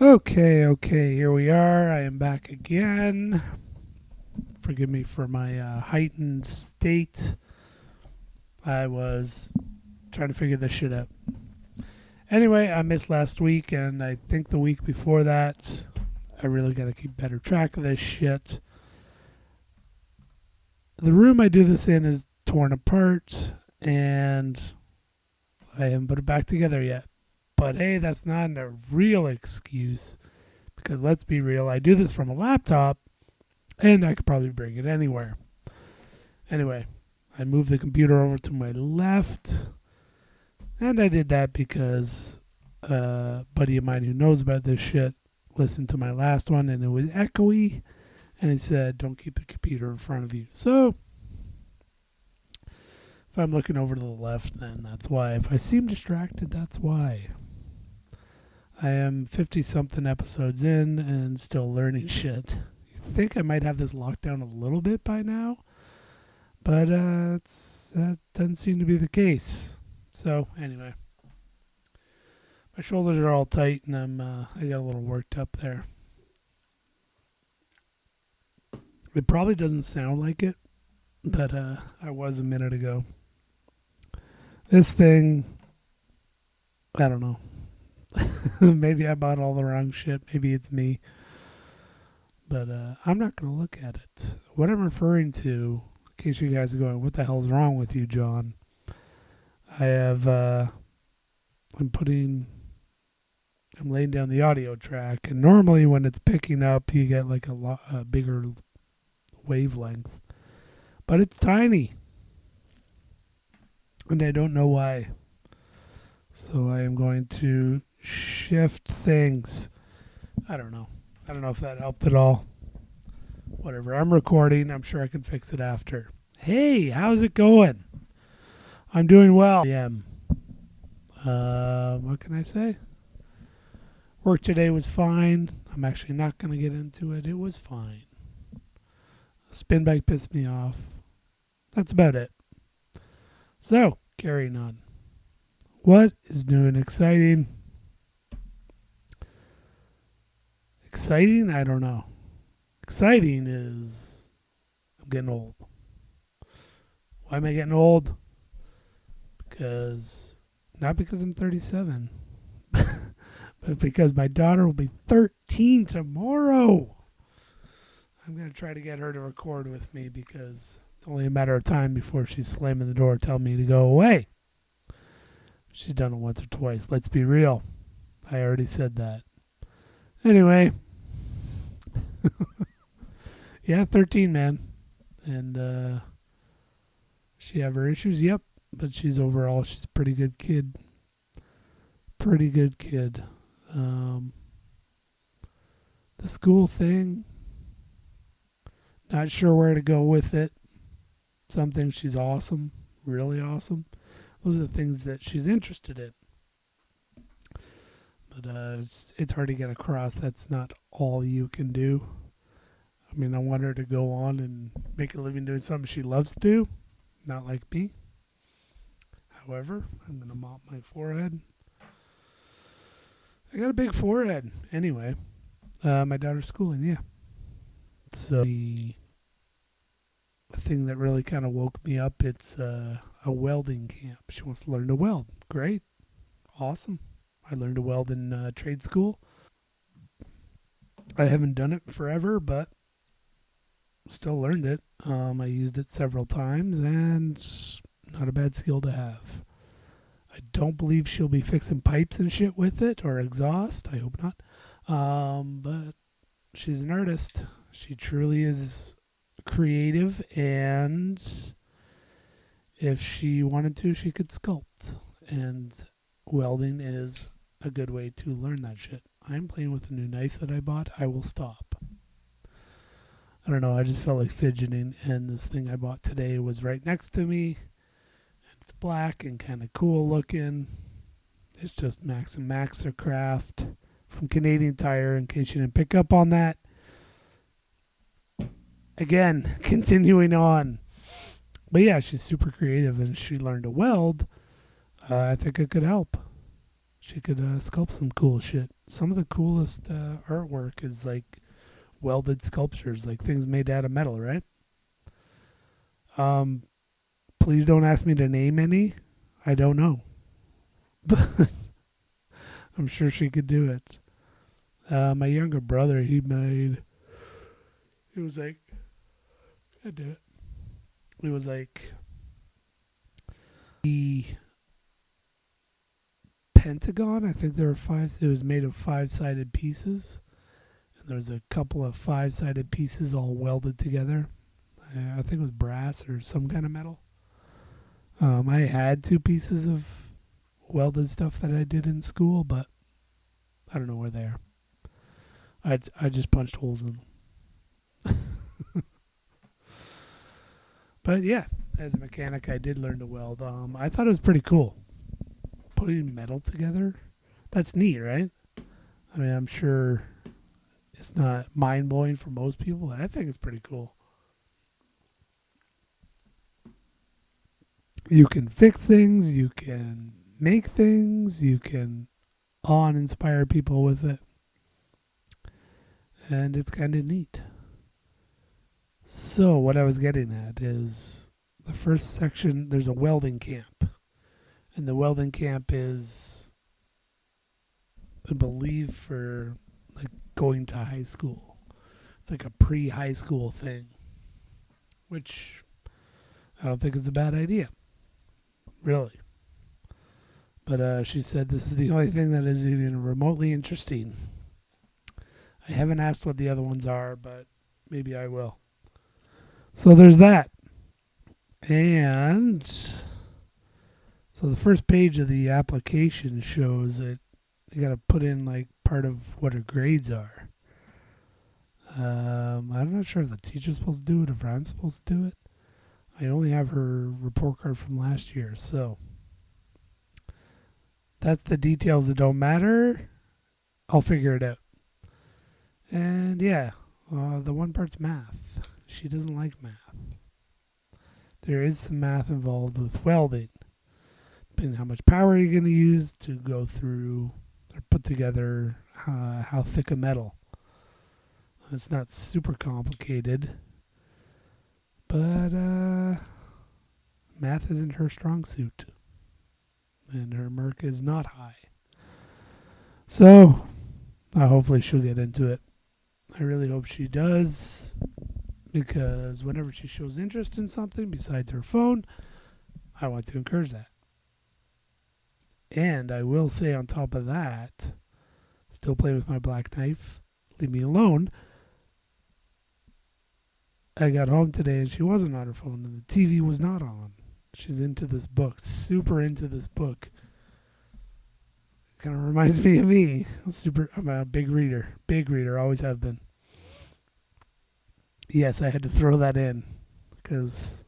Okay, here we are. I am back again. Forgive me for my heightened state. I was trying to figure this shit out. Anyway, I missed last week, and I think the week before that. I really got to keep better track of this shit. The room I do this in is torn apart, and I haven't put it back together yet. But hey, that's not a real excuse, because let's be real, I do this from a laptop, and I could probably bring it anywhere. Anyway, I moved the computer over to my left, and I did that because a buddy of mine who knows about this shit listened to my last one, and it was echoey, and he said, don't keep the computer in front of you. So, if I'm looking over to the left, then that's why. If I seem distracted, that's why. I am 50-something episodes in and still learning shit. You think I might have this locked down a little bit by now, but that doesn't seem to be the case. So, anyway. My shoulders are all tight, and I got a little worked up there. It probably doesn't sound like it, but I was a minute ago. This thing, I don't know. Maybe I bought all the wrong shit. Maybe it's me. But I'm not going to look at it. What I'm referring to, in case you guys are going, what the hell's wrong with you, John? I'm laying down the audio track, and normally when it's picking up, you get like a bigger wavelength. But it's tiny. And I don't know why. So I am going to shift things. I don't know if that helped at all. Whatever. I'm recording. I'm sure I can fix it after. Hey, how's it going? I'm doing well. I am. What can I say? Work today was fine. I'm actually not going to get into it. It was fine. Spin bike pissed me off. That's about it. So, carrying on. What is new and exciting? Exciting? I don't know. Exciting is I'm getting old. Why am I getting old? Not because I'm 37, but because my daughter will be 13 tomorrow. I'm going to try to get her to record with me because it's only a matter of time before she's slamming the door telling me to go away. She's done it once or twice. Let's be real. I already said that. Anyway. Yeah, 13, man. And she have her issues? Yep. But she's a pretty good kid. Pretty good kid. The school thing. Not sure where to go with it. Some things she's awesome. Really awesome. Those are the things that she's interested in. But it's hard to get across. That's not all you can do. I mean, I want her to go on and make a living doing something she loves to do. Not like me. However, I'm going to mop my forehead. I got a big forehead. Anyway, my daughter's schooling, yeah. So the thing that really kind of woke me up, it's a welding camp. She wants to learn to weld. Great. Awesome. I learned to weld in trade school. I haven't done it forever, but still learned it. I used it several times, and it's not a bad skill to have. I don't believe she'll be fixing pipes and shit with it, or exhaust. I hope not. But she's an artist. She truly is creative, and if she wanted to, she could sculpt. And welding is a good way to learn that shit. I'm playing with a new knife that I bought. I will stop. I don't know. I just felt like fidgeting, and this thing I bought today was right next to me. It's black and kind of cool looking. It's just Max and Maxer Craft from Canadian Tire, in case you didn't pick up on that. Again, continuing on. But yeah, she's super creative and she learned to weld. I think it could help. She could sculpt some cool shit. Some of the coolest artwork is like welded sculptures, like things made out of metal, right? Please don't ask me to name any. I don't know. But I'm sure she could do it. My younger brother, he was like, I did it. It was like the Pentagon. I think there were five. It was made of 5-sided pieces. And there was a couple of 5-sided pieces all welded together. I think it was brass or some kind of metal. I had 2 pieces of welded stuff that I did in school, but I don't know where they are. I just punched holes in them. But yeah, as a mechanic, I did learn to weld. I thought it was pretty cool. Putting metal together, that's neat, right? I mean, I'm sure it's not mind-blowing for most people, but I think it's pretty cool. You can fix things, you can make things, you can inspire people with it. And it's kind of neat. So what I was getting at is the first section, there's a welding camp. And the welding camp is, I believe, for like going to high school. It's like a pre-high school thing, which I don't think is a bad idea, really. But she said this is the only thing that is even remotely interesting. I haven't asked what the other ones are, but maybe I will. So there's that. And so the first page of the application shows that you got to put in like part of what her grades are. I'm not sure if the teacher's supposed to do it, if I'm supposed to do it. I only have her report card from last year, so that's the details that don't matter. I'll figure it out. And yeah, the one part's math. She doesn't like math. There is some math involved with welding. Depending on how much power you're going to use to go through or put together how thick a metal. It's not super complicated. But math isn't her strong suit. And her MERC is not high. So hopefully she'll get into it. I really hope she does, because whenever she shows interest in something besides her phone, I want to encourage that. And I will say on top of that, still playing with my black knife, leave me alone. I got home today and she wasn't on her phone and the TV was not on. She's into this book, super into this book. Kind of reminds me of me. I'm a big reader, always have been. Yes, I had to throw that in because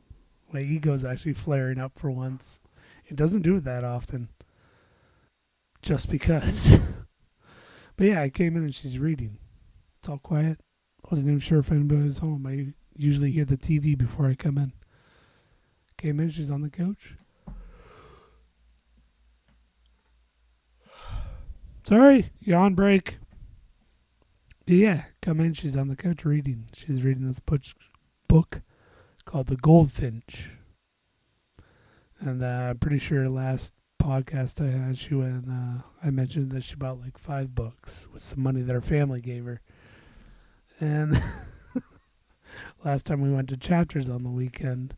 my ego's actually flaring up for once. It doesn't do it that often, just because. But yeah, I came in and she's reading. It's all quiet. Wasn't even sure if anybody was home. I usually hear the TV before I come in. Came in, she's on the couch. Sorry, you're on break. Yeah, come in, she's on the couch reading. She's reading this book called The Goldfinch. And I'm pretty sure last podcast I had, I mentioned that she bought like 5 books with some money that her family gave her. And last time we went to Chapters on the weekend,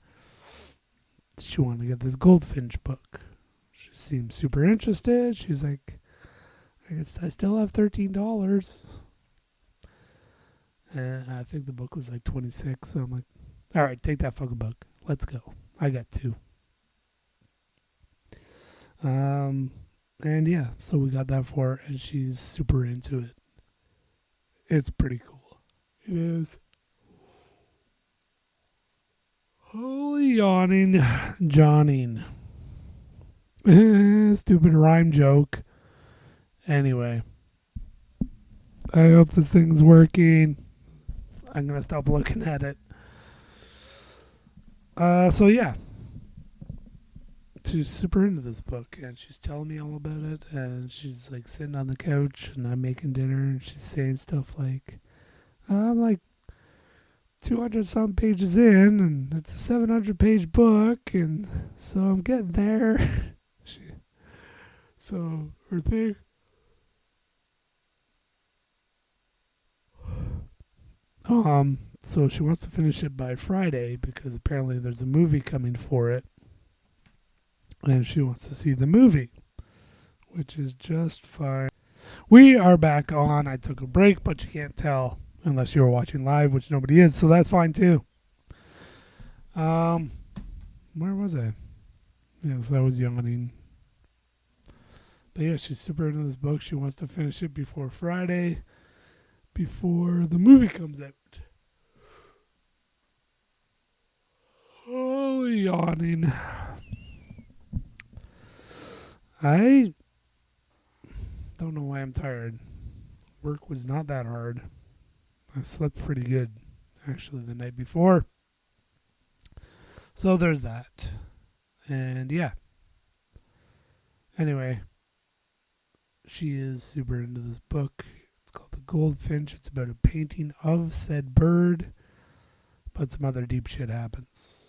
she wanted to get this Goldfinch book. She seemed super interested. She's like, I still have $13. And I think the book was like $26. So I'm like, all right, take that fucking book. Let's go. I got 2. And yeah, so we got that for her, and she's super into it. It's pretty cool. It is. Holy yawning, Johnning. Stupid rhyme joke. Anyway, I hope this thing's working. I'm going to stop looking at it. So yeah, she's super into this book, and she's telling me all about it, and she's like sitting on the couch, and I'm making dinner, and she's saying stuff like, I'm like 200 some pages in, and it's a 700-page book, and so I'm getting there. So her thing, so she wants to finish it by Friday because apparently there's a movie coming for it, and she wants to see the movie, which is just fine. We are back on. I took a break, but you can't tell unless you were watching live, which nobody is, so that's fine too. Where was I? Yes, I was yawning. But yeah, she's super into this book. She wants to finish it before Friday, before the movie comes out. Oh, yawning. I don't know why I'm tired. Work was not that hard. I slept pretty good, actually, the night before. So there's that. And yeah. Anyway, she is super into this book. It's called The Goldfinch. It's about a painting of said bird, but some other deep shit happens.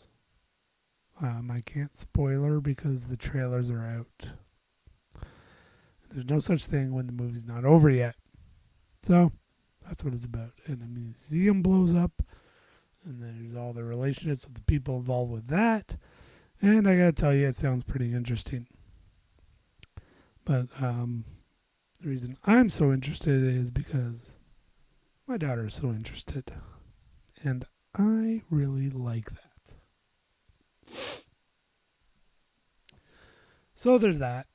I can't spoiler because the trailers are out. There's no such thing when the movie's not over yet. So that's what it's about. And a museum blows up, and there's all the relationships with the people involved with that. And I gotta tell you, it sounds pretty interesting. But the reason I'm so interested is because my daughter is so interested. And I really like that. So there's that.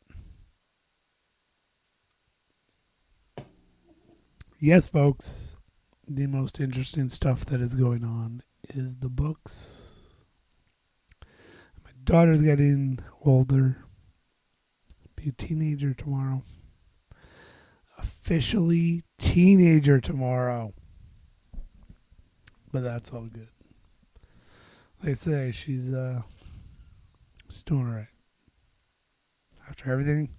Yes, folks, the most interesting stuff that is going on is the books. My daughter's getting older. Be a teenager tomorrow. Officially teenager tomorrow. But that's all good. Like I say, she's doing all right. After everything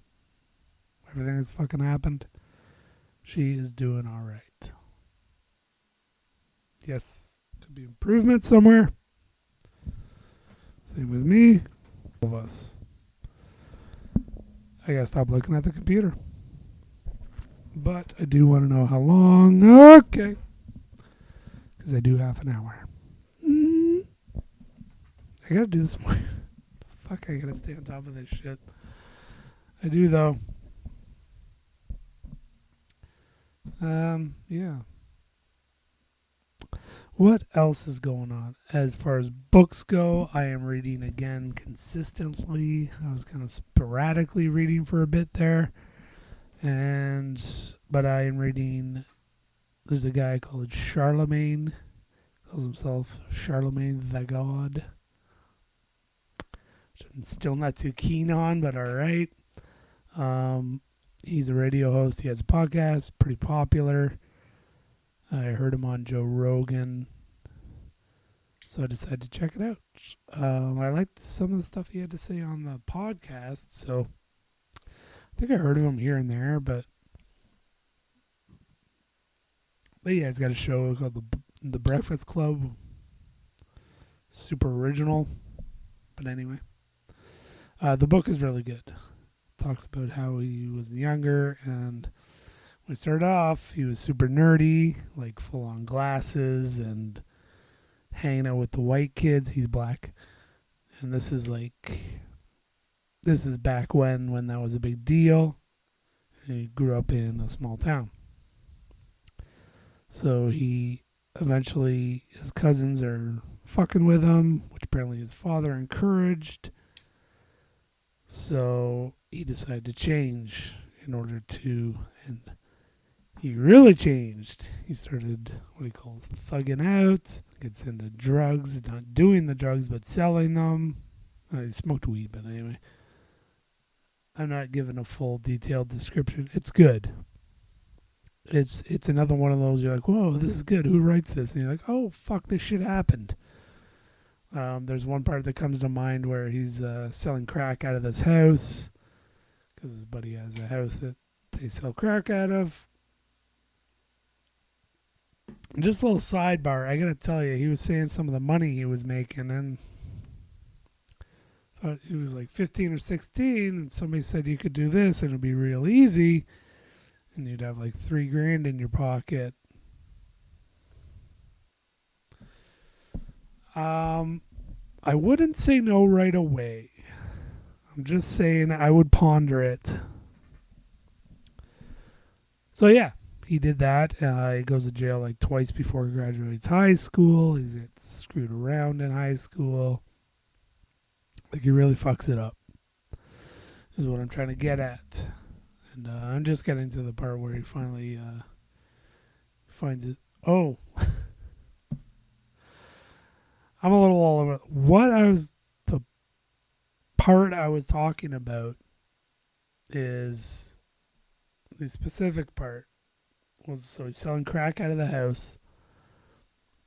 that's fucking happened, she is doing all right. Yes, could be improvement somewhere. Same with me. All of us. I gotta stop looking at the computer. But I do want to know how long. Okay. Because I do half an hour. I gotta do this more. Fuck, I gotta stay on top of this shit. I do, though. Yeah. What else is going on? As far as books go, I am reading again consistently. I was kind of sporadically reading for a bit there. But I am reading, there's a guy called Charlemagne, calls himself Charlemagne the God. Which I'm still not too keen on, but alright. He's a radio host. He has a podcast, pretty popular. I heard him on Joe Rogan, so I decided to check it out. I liked some of the stuff he had to say on the podcast, so I think I heard of him here and there, but yeah, he's got a show called the Breakfast Club. Super original, but anyway, the book is really good. It talks about how he was younger, and when he started off, he was super nerdy, like full-on glasses and hanging out with the white kids. He's black, and this is back when that was a big deal. And he grew up in a small town. So he eventually, his cousins are fucking with him, which apparently his father encouraged. So he decided to change in order to, and he really changed. He started what he calls thugging out, gets into drugs, not doing the drugs, but selling them. He smoked weed, but anyway. I'm not giving a full detailed description. It's good. it's another one of those. You're like, whoa, this is good. Who writes this? And you're like, oh fuck, this shit happened. There's one part that comes to mind where he's selling crack out of this house because his buddy has a house that they sell crack out of. Just a little sidebar. I gotta tell you, he was saying some of the money he was making, and thought he was like 15 or 16, and somebody said you could do this and it'd be real easy, and you'd have like $3,000 in your pocket. I wouldn't say no right away. I'm just saying I would ponder it. So yeah, he did that. He goes to jail like twice before he graduates high school. He gets screwed around in high school. Like he really fucks it up, is what I'm trying to get at. And I'm just getting to the part where he finally finds it. Oh, I'm a little all over. The part I was talking about is the specific part was, so he's selling crack out of the house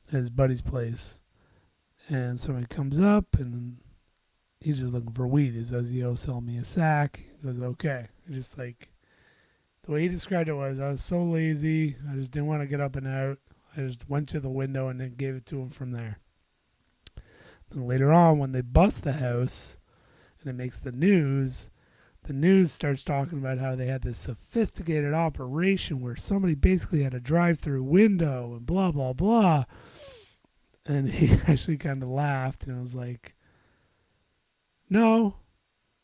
at his buddy's place, and somebody comes up and he's just looking for weed. He says, yo, sell me a sack. He goes, okay. He just like, the way he described it was, I was so lazy, I just didn't want to get up and out. I just went to the window and then gave it to him from there. And later on, when they bust the house and it makes the news starts talking about how they had this sophisticated operation where somebody basically had a drive-through window and blah, blah, blah. And he actually kind of laughed and was like, no,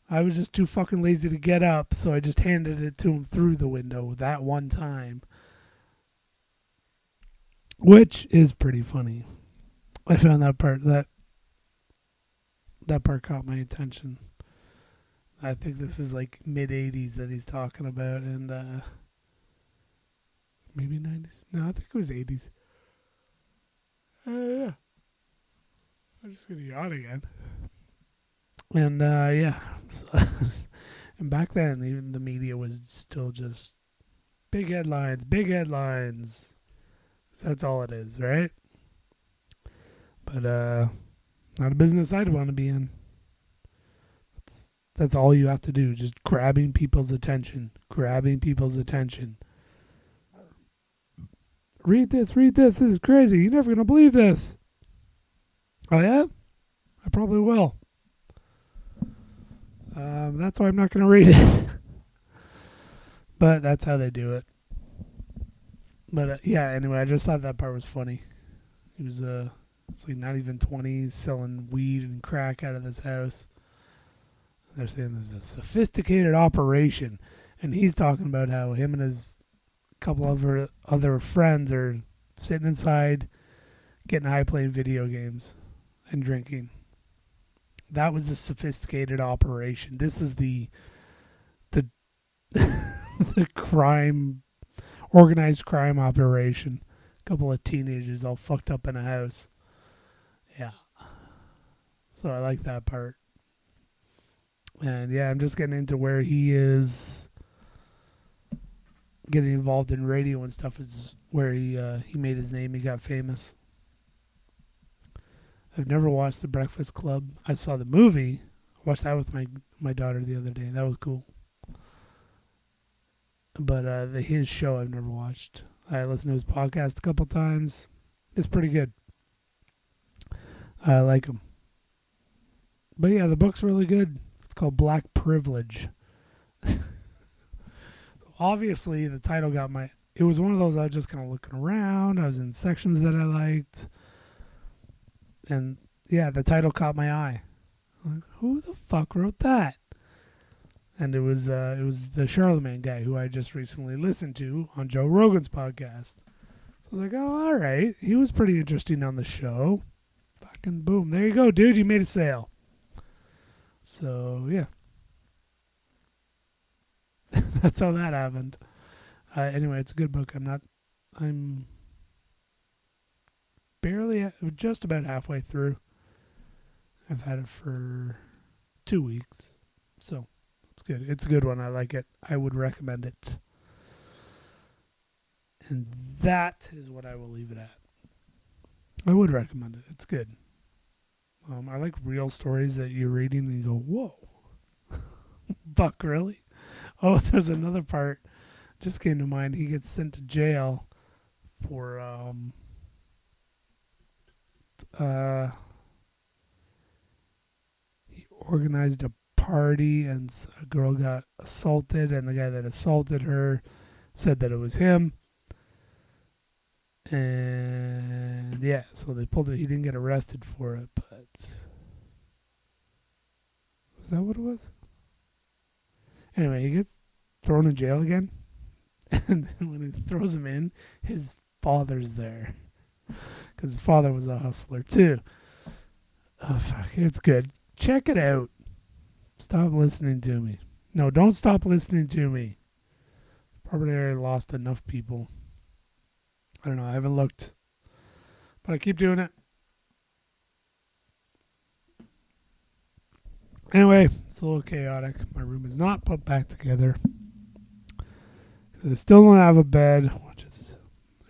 I was just too fucking lazy to get up, so I just handed it to him through the window that one time. Which is pretty funny. I found that part caught my attention. I think this is like mid-'80s that he's talking about, and maybe 90s. No, I think it was 80s. Yeah. I'm just going to yawn again. And yeah. And back then, even the media was still just big headlines, big headlines. So that's all it is, right? But not a business I'd want to be in. That's all you have to do, just grabbing people's attention. Grabbing people's attention. Read this, this is crazy. You're never going to believe this. Oh yeah? I probably will. That's why I'm not going to read it. But that's how they do it. But yeah, anyway, I just thought that part was funny. He was it's like not even 20s, selling weed and crack out of this house. They're saying this is a sophisticated operation. And he's talking about how him and his couple of other friends are sitting inside, getting high, playing video games and drinking. That was a sophisticated operation. This is the the crime, organized crime operation. A couple of teenagers all fucked up in a house. Yeah. So I like that part. And yeah, I'm just getting into where he is getting involved in radio and stuff, is where he made his name. He got famous. I've never watched The Breakfast Club. I saw the movie. I watched that with my daughter the other day. That was cool. But his show I've never watched. I listened to his podcast a couple times. It's pretty good. I like him. But yeah, the book's really good. It's called Black Privilege. So obviously, the title got my... It was one of those I was just kind of looking around. I was in sections that I liked. And yeah, the title caught my eye. I'm like, who the fuck wrote that? And it was the Charlemagne guy who I just recently listened to on Joe Rogan's podcast. So I was like, oh, all right. He was pretty interesting on the show. Fucking boom. There you go, dude. You made a sale. So, yeah. That's how that happened. Anyway, it's a good book. I'm just about halfway through. I've had it for 2 weeks. So, it's good. It's a good one. I like it. I would recommend it. And that is what I will leave it at. I would recommend it. It's good. I like real stories that you're reading and you go, whoa, Buck, really? Oh, there's another part. Just came to mind. He gets sent to jail for he organized a party and a girl got assaulted, and the guy that assaulted her said that it was him. And yeah, so they pulled it. He didn't get arrested for it, but was that what it was? Anyway, he gets thrown in jail again, and then when he throws him in, his father's there because his father was a hustler too. Oh fuck, it's good. Check it out. Stop listening to me. No, don't stop listening to me. Probably already lost enough people. I don't know. I haven't looked, but I keep doing it. Anyway, it's a little chaotic. My room is not put back together. I still don't have a bed, which is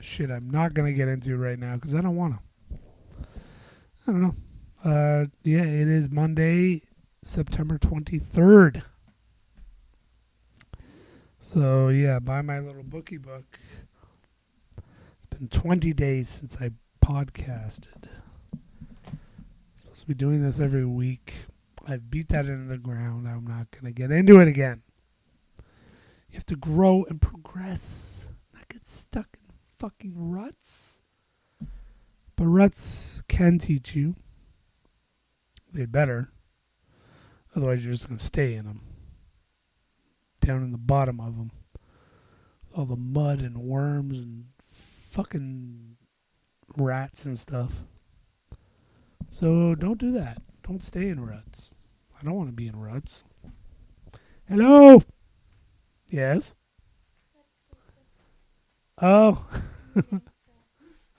shit I'm not going to get into right now because I don't want to. I don't know. Yeah, it is Monday, September 23rd. So, yeah, buy my little bookie book. It's been 20 days since I podcasted. I'm supposed to be doing this every week. I've beat that into the ground. I'm not going to get into it again. You have to grow and progress. Not get stuck in fucking ruts. But ruts can teach you. They better. Otherwise, you're just going to stay in them. Down in the bottom of them. All the mud and worms and fucking rats and stuff. So don't do that. Don't stay in ruts. I don't want to be in ruts. Hello? Yes? Oh.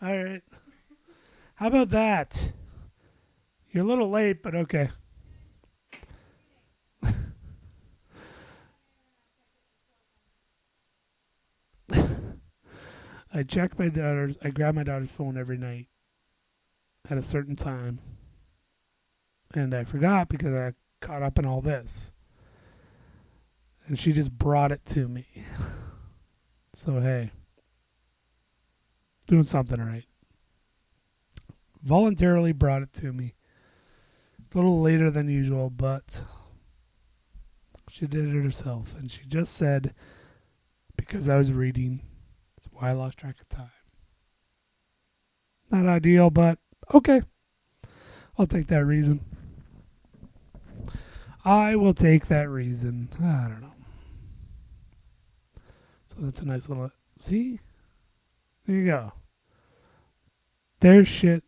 All right. How about that? You're a little late, but okay. I grab my daughter's phone every night at a certain time. And I forgot because I caught up in all this. And she just brought it to me. So, hey. Doing something right. Voluntarily brought it to me. It's a little later than usual, but she did it herself. And she just said, because I was reading, that's why I lost track of time. Not ideal, but okay. I'll take that reason. I will take that reason. I don't know. So that's a nice little... See? There you go. There's shit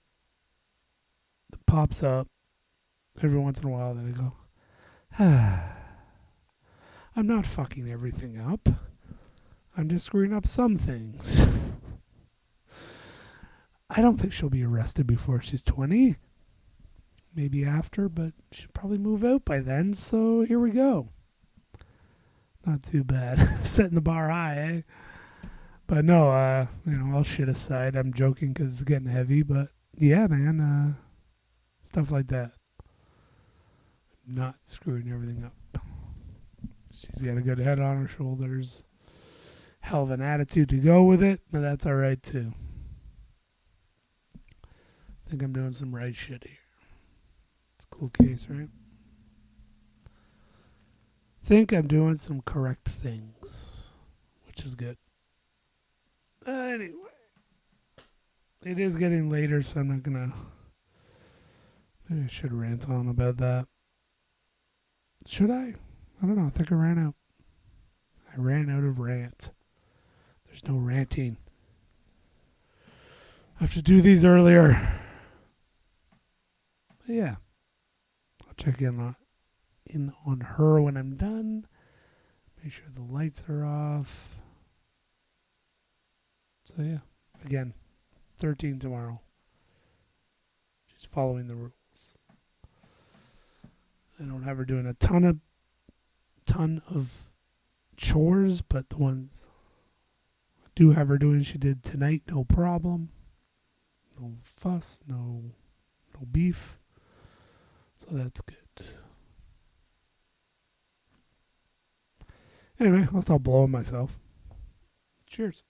that pops up every once in a while that I go, I'm not fucking everything up. I'm just screwing up some things. I don't think she'll be arrested before she's 20. Maybe after, but she'll probably move out by then, so here we go. Not too bad. Setting the bar high, eh? But no, all shit aside, I'm joking because it's getting heavy, but yeah, man, stuff like that. Not screwing everything up. She's got a good head on her shoulders. Hell of an attitude to go with it, but that's alright too. I think I'm doing some right shit here. It's a cool case, right? Think I'm doing some correct things, which is good. Anyway, it is getting later, so I'm not gonna... Maybe I should rant on about that. Should I? I don't know. I think I ran out. I ran out of rant. There's no ranting. I have to do these earlier. But yeah. I'll check in on her when I'm done. Make sure the lights are off. So yeah. Again, 13 tomorrow. She's following the rules. I don't have her doing a ton of chores, but the ones I do have her doing. She did tonight, no problem. No fuss, no beef. So that's good. Anyway, I'll stop blowing myself. Cheers.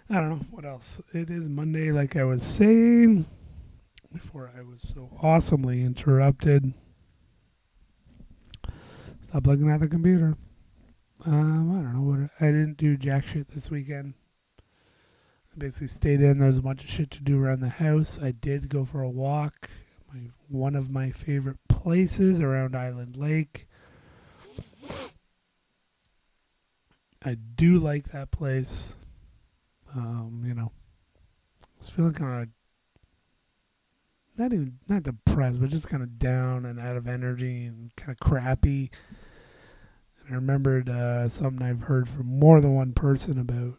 I don't know what else. It is Monday, like I was saying before I was so awesomely interrupted. Stop looking at the computer. I don't know what I didn't do jack shit this weekend. I basically stayed in. There was a bunch of shit to do around the house. I did go for a walk. One of my favorite places around Island Lake. I do like that place. I was feeling kind of not depressed, but just kind of down and out of energy and kind of crappy. And I remembered something I've heard from more than one person about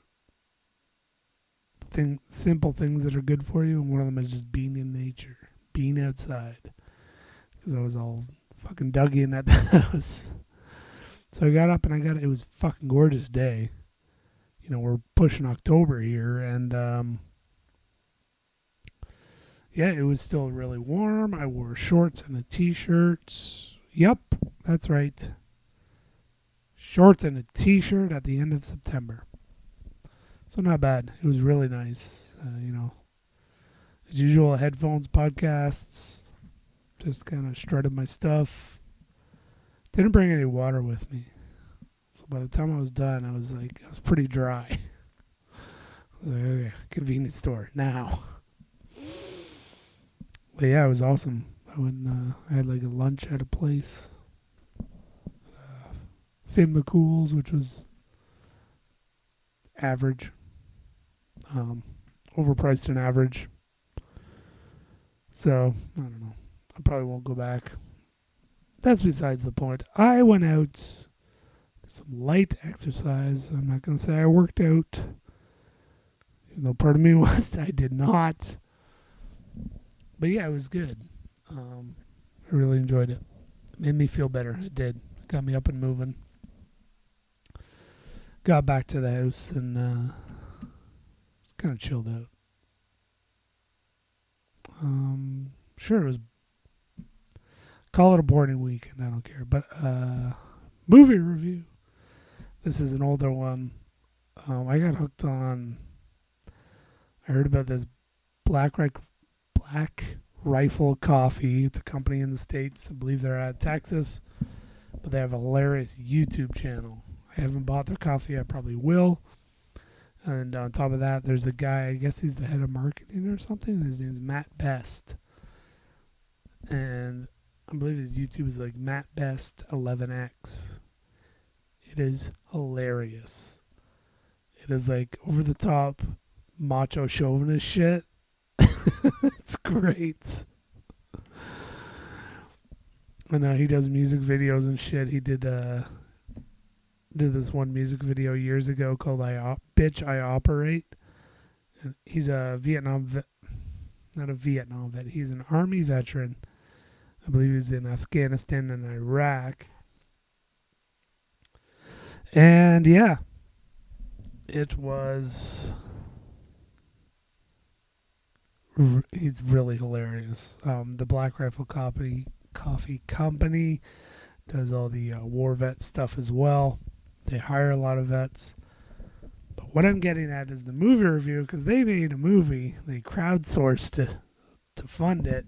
simple things that are good for you, and one of them is just being in nature, being outside. Because I was all fucking dug in at the house. So I got up and it was a fucking gorgeous day. We're pushing October here, and it was still really warm. I wore shorts and a t-shirt. Yep, that's right. Shorts and a t-shirt at the end of September. So not bad. It was really nice. As usual, headphones, podcasts. Just kind of strutted my stuff. Didn't bring any water with me. So by the time I was done, I was pretty dry. I was like, okay, convenience store now. But yeah, it was awesome. I had like a lunch at a place. Finn McCool's, which was average. Overpriced and average. So, I don't know. I probably won't go back. That's besides the point. I went out, some light exercise. I'm not going to say I worked out, even though part of me was I did not. But yeah, it was good. I really enjoyed it. It made me feel better. It did. It got me up and moving. Got back to the house and kind of chilled out. Sure, it was. Call it a boring week, and I don't care. But movie review. This is an older one. I got hooked on. I heard about this Black Rifle Coffee. It's a company in the States. I believe they're out of Texas, but they have a hilarious YouTube channel. I haven't bought their coffee. I probably will. And on top of that, there's a guy, I guess he's the head of marketing or something. His name's Matt Best. And I believe his YouTube is like Matt Best 11X. It is hilarious. It is like over the top macho chauvinist shit. It's great. And he does music videos and shit. He did this one music video years ago called Bitch I Operate. And he's a Vietnam vet. Not a Vietnam vet. He's an Army veteran. I believe he was in Afghanistan and Iraq. And yeah, it was. He's really hilarious. The Black Rifle Coffee Company does all the war vet stuff as well. They hire a lot of vets. But what I'm getting at is the movie review, because they made a movie. They crowdsourced it to fund it.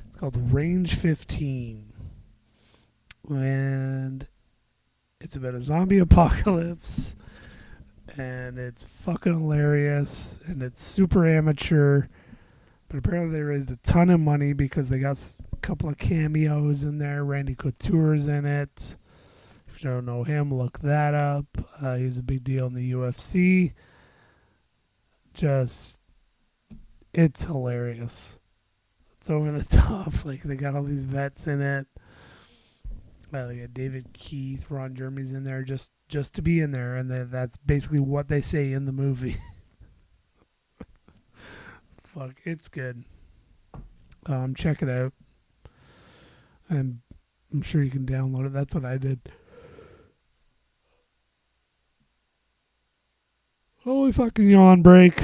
It's called Range 15. And it's about a zombie apocalypse. And it's fucking hilarious. And it's super amateur. But apparently they raised a ton of money because they got a couple of cameos in there. Randy Couture's in it. If you don't know him, look that up. He's a big deal in the UFC. It's hilarious. It's over the top. Like, they got all these vets in it. They got David Keith, Ron Jeremy's in there just to be in there. And that's basically what they say in the movie. Fuck, it's good. Check it out. I'm sure you can download it. That's what I did. Holy fucking yawn break.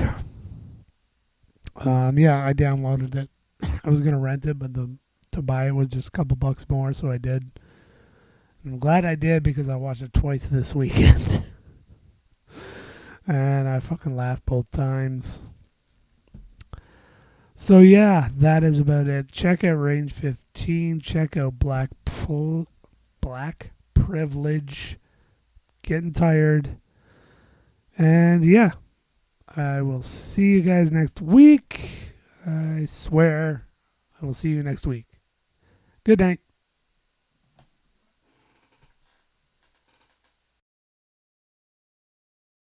Yeah, I downloaded it. I was gonna rent it, but to buy it was just a couple bucks more, so I did. I'm glad I did because I watched it twice this weekend. And I fucking laughed both times. So yeah, that is about it. Check out Range 15. Check out Black Privilege. Getting tired. And yeah, I will see you guys next week. I swear I will see you next week. Good night.